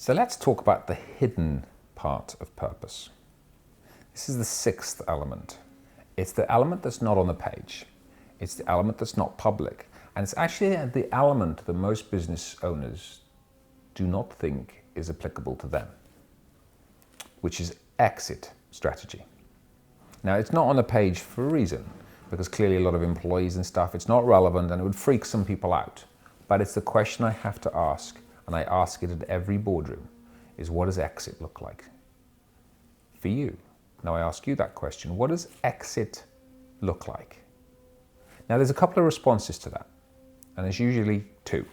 So let's talk about the hidden part of purpose. This is the sixth element. It's the element that's not on the page. It's the element that's not public. And it's actually the element that most business owners do not think is applicable to them, which is exit strategy. Now, it's not on the page for a reason, because clearly a lot of employees and stuff, it's not relevant and it would freak some people out. But it's the question I have to ask, and I ask it at every boardroom, is what does exit look like for you? Now I ask you that question, what does exit look like? Now there's a couple of responses to that, and there's usually two.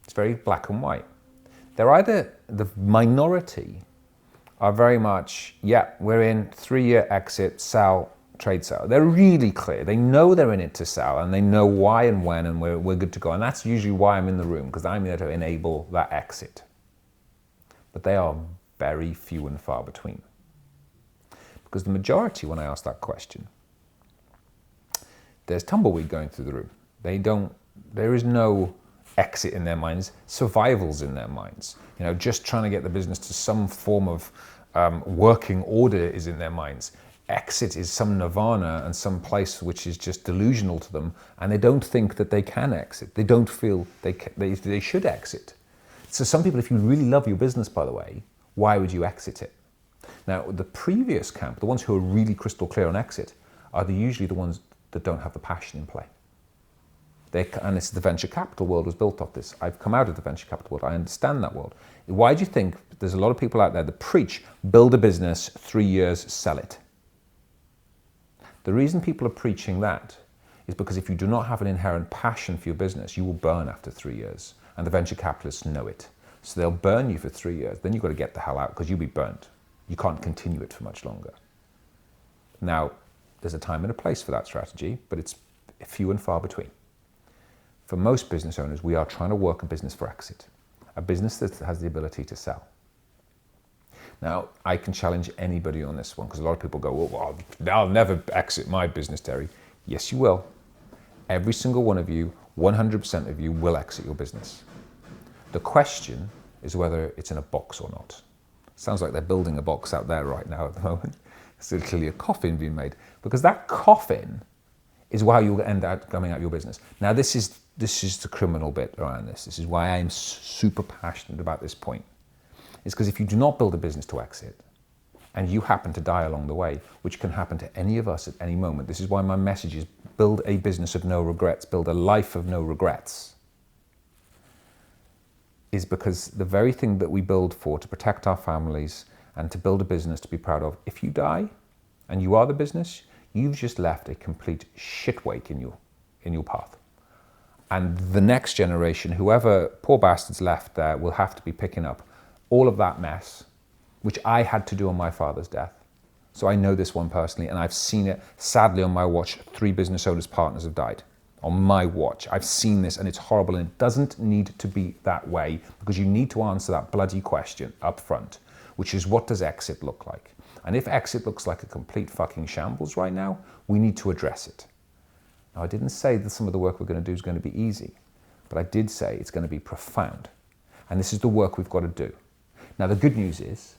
It's very black and white. They're either, the minority are very much, yeah, we're in 3-year exit, sell, trade sale. They're really clear. They know they're in it to sell, and they know why and when, and we're good to go. And that's usually why I'm in the room, because I'm there to enable that exit. But they are very few and far between. Because the majority, when I ask that question, there's tumbleweed going through the room. There is no exit in their minds, survival's in their minds. You know, just trying to get the business to some form of working order is in their minds. Exit is some nirvana and some place which is just delusional to them, and they don't think that they can exit. They don't feel they should exit. So some people, if you really love your business, by the way, why would you exit it? Now, the previous camp, the ones who are really crystal clear on exit, are usually the ones that don't have the passion in play. And it's the venture capital world was built off this. I've come out of the venture capital world. I understand that world. Why do you think there's a lot of people out there that preach, build a business, 3 years, sell it? The reason people are preaching that is because if you do not have an inherent passion for your business, you will burn after 3 years. And the venture capitalists know it. So they'll burn you for 3 years. Then you've got to get the hell out because you'll be burnt. You can't continue it for much longer. Now, there's a time and a place for that strategy, but it's few and far between. For most business owners, we are trying to work a business for exit, a business that has the ability to sell. Now, I can challenge anybody on this one because a lot of people go, well, I'll never exit my business, Terry. Yes, you will. Every single one of you, 100% of you will exit your business. The question is whether it's in a box or not. Sounds like they're building a box out there right now at the moment. There's clearly a coffin being made, because that coffin is why you'll end up coming out your business. Now, this is the criminal bit around this. This is why I'm super passionate about this point. It's because if you do not build a business to exit, and you happen to die along the way, which can happen to any of us at any moment, this is why my message is build a business of no regrets, build a life of no regrets, is because the very thing that we build for, to protect our families and to build a business to be proud of, if you die and you are the business, you've just left a complete shitwake in your path. And the next generation, whoever poor bastards left there, will have to be picking up all of that mess, which I had to do on my father's death. So I know this one personally, and I've seen it. Sadly, on my watch, 3 business owners' partners have died. On my watch. I've seen this, and it's horrible, and it doesn't need to be that way, because you need to answer that bloody question up front, which is, what does exit look like? And if exit looks like a complete fucking shambles right now, we need to address it. Now, I didn't say that some of the work we're going to do is going to be easy, but I did say it's going to be profound. And this is the work we've got to do. Now, the good news is,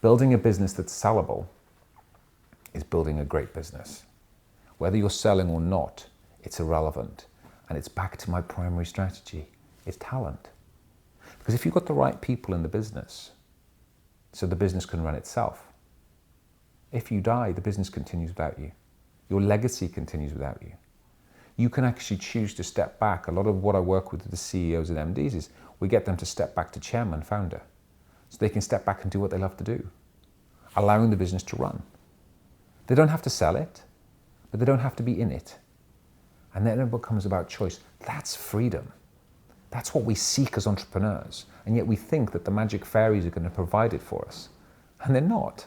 building a business that's sellable is building a great business. Whether you're selling or not, it's irrelevant. And it's back to my primary strategy. It's talent. Because if you've got the right people in the business, so the business can run itself. If you die, the business continues without you. Your legacy continues without you. You can actually choose to step back. A lot of what I work with the CEOs and MDs is we get them to step back to chairman, founder, so they can step back and do what they love to do, allowing the business to run. They don't have to sell it, but they don't have to be in it. And then it becomes about choice. That's freedom. That's what we seek as entrepreneurs. And yet we think that the magic fairies are going to provide it for us. And they're not.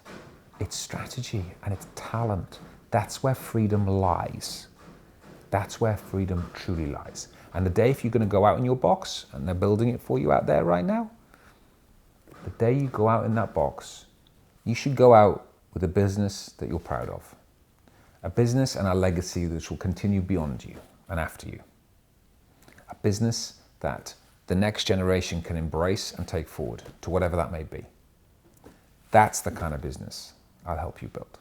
It's strategy and it's talent. That's where freedom lies. That's where freedom truly lies. And the day if you're going to go out in your box, and they're building it for you out there right now, the day you go out in that box, you should go out with a business that you're proud of. A business and a legacy that will continue beyond you and after you. A business that the next generation can embrace and take forward to whatever that may be. That's the kind of business I'll help you build.